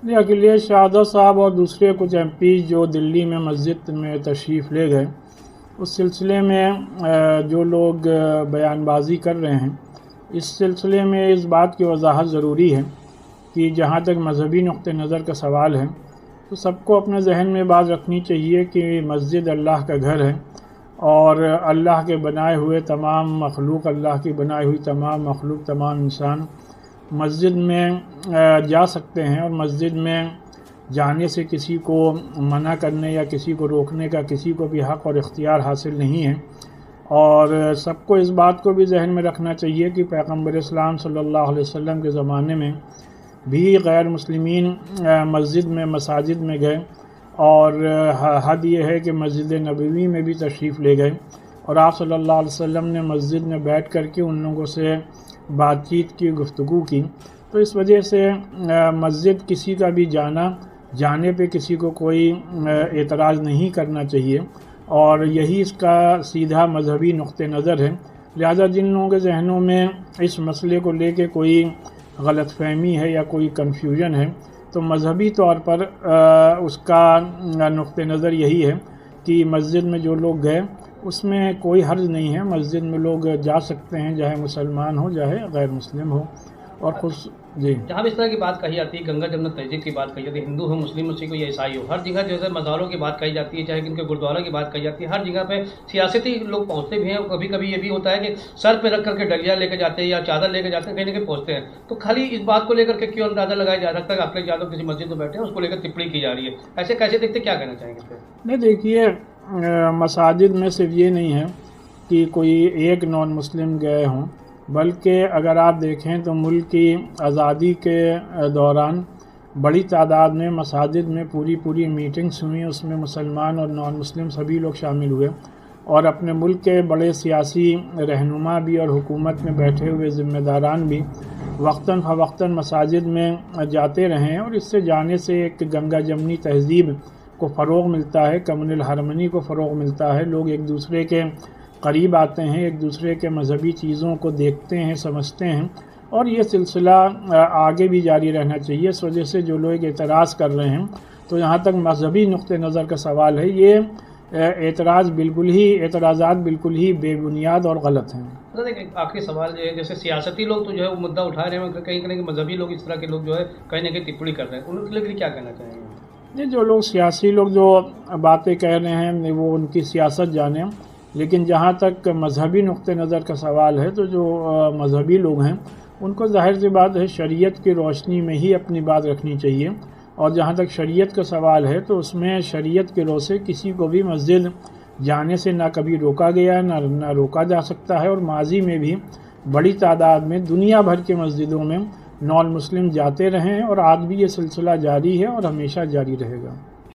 یہ اکھلیش یادو صاحب اور دوسرے کچھ ایم پی جو دلی میں مسجد میں تشریف لے گئے، اس سلسلے میں جو لوگ بیان بازی کر رہے ہیں، اس سلسلے میں اس بات کی وضاحت ضروری ہے کہ جہاں تک مذہبی نقطہ نظر کا سوال ہے تو سب کو اپنے ذہن میں بات رکھنی چاہیے کہ مسجد اللہ کا گھر ہے، اور اللہ کے بنائے ہوئے تمام مخلوق، اللہ کی بنائی ہوئی تمام مخلوق، تمام انسان مسجد میں جا سکتے ہیں، اور مسجد میں جانے سے کسی کو منع کرنے یا کسی کو روکنے کا کسی کو بھی حق اور اختیار حاصل نہیں ہے۔ اور سب کو اس بات کو بھی ذہن میں رکھنا چاہیے کہ پیغمبر اسلام صلی اللہ علیہ وسلم کے زمانے میں بھی غیر مسلمین مسجد میں، مساجد میں گئے، اور حد یہ ہے کہ مسجد نبوی میں بھی تشریف لے گئے، اور آپ صلی اللہ علیہ وسلم نے مسجد میں بیٹھ کر کے ان لوگوں سے بات چیت کی، گفتگو کی۔ تو اس وجہ سے مسجد کسی کا بھی جانے پہ کسی کو کوئی اعتراض نہیں کرنا چاہیے، اور یہی اس کا سیدھا مذہبی نقطہ نظر ہے۔ لہذا جن لوگوں کے ذہنوں میں اس مسئلے کو لے کے کوئی غلط فہمی ہے یا کوئی کنفیوژن ہے، تو مذہبی طور پر اس کا نقطہ نظر یہی ہے کہ مسجد میں جو لوگ گئے اس میں کوئی حرج نہیں ہے، مسجد میں لوگ جا سکتے ہیں، چاہے مسلمان ہو چاہے غیر مسلم ہو۔ اور جی جہاں بھی اس طرح کی بات کہی جاتی ہے، گنگا جمنا تہذیب کی بات کہی جاتی ہے، ہندو ہو، مسلم ہو، سکھ ہو یا عیسائی ہو، ہر جگہ جیسے مزاروں کی بات کہی جاتی ہے، چاہے ان کے گرودواروں کی بات کہی جاتی ہے، ہر جگہ پہ سیاسی لوگ پہنچتے بھی ہیں، اور کبھی کبھی یہ بھی ہوتا ہے کہ سر پہ رکھ کر کے ڈلیا لے کے جاتے ہیں یا چادر لے کے جاتے ہیں، کہیں نہ کہیں پہنچتے ہیں۔ تو خالی اس بات کو لے کر کے کیوں اندازہ لگایا جا سکتا ہے کہ اکھلیش یادو کسی مسجد میں بیٹھے ہیں، اس کو لے کر ٹپڑی کی جا رہی ہے؟ ایسے کیسے دیکھتے، کیا کہنا چاہیں گے؟ نہیں، دیکھیے، مساجد میں صرف یہ نہیں ہے کہ کوئی ایک نان مسلم گئے ہوں، بلکہ اگر آپ دیکھیں تو ملک کی آزادی کے دوران بڑی تعداد میں مساجد میں پوری میٹنگز ہوئیں، اس میں مسلمان اور نان مسلم سبھی لوگ شامل ہوئے، اور اپنے ملک کے بڑے سیاسی رہنما بھی اور حکومت میں بیٹھے ہوئے ذمہ داران بھی وقتاً فوقتاً مساجد میں جاتے رہیں، اور اس سے جانے سے ایک گنگا جمنی تہذیب کو فروغ ملتا ہے، کمن الحرمنی کو فروغ ملتا ہے، لوگ ایک دوسرے کے قریب آتے ہیں، ایک دوسرے کے مذہبی چیزوں کو دیکھتے ہیں، سمجھتے ہیں، اور یہ سلسلہ آگے بھی جاری رہنا چاہیے۔ اس وجہ سے جو لوگ اعتراض کر رہے ہیں، تو یہاں تک مذہبی نقطہ نظر کا سوال ہے، یہ اعتراضات بالکل ہی بے بنیاد اور غلط ہیں۔ ایک آخری سوال جو ہے، جیسے سیاستی لوگ تو جو ہے وہ مدعا اٹھا رہے ہیں، کہیں کہ مذہبی لوگ اس طرح کے لوگ جو ہے کہیں نہ کہیں ٹپڑی کر رہے ہیں، ان کے لیے کیا کہنا چاہیں گے؟ یہ جو لوگ سیاسی لوگ جو باتیں کہہ رہے ہیں وہ ان کی سیاست جانیں، لیکن جہاں تک مذہبی نقطہ نظر کا سوال ہے تو جو مذہبی لوگ ہیں ان کو ظاہر سی بات ہے شریعت کی روشنی میں ہی اپنی بات رکھنی چاہیے، اور جہاں تک شریعت کا سوال ہے تو اس میں شریعت کے رو سے کسی کو بھی مسجد جانے سے نہ کبھی روکا گیا نہ روکا جا سکتا ہے، اور ماضی میں بھی بڑی تعداد میں دنیا بھر کے مسجدوں میں نان مسلم جاتے رہیں، اور آج بھی یہ سلسلہ جاری ہے اور ہمیشہ جاری رہے گا۔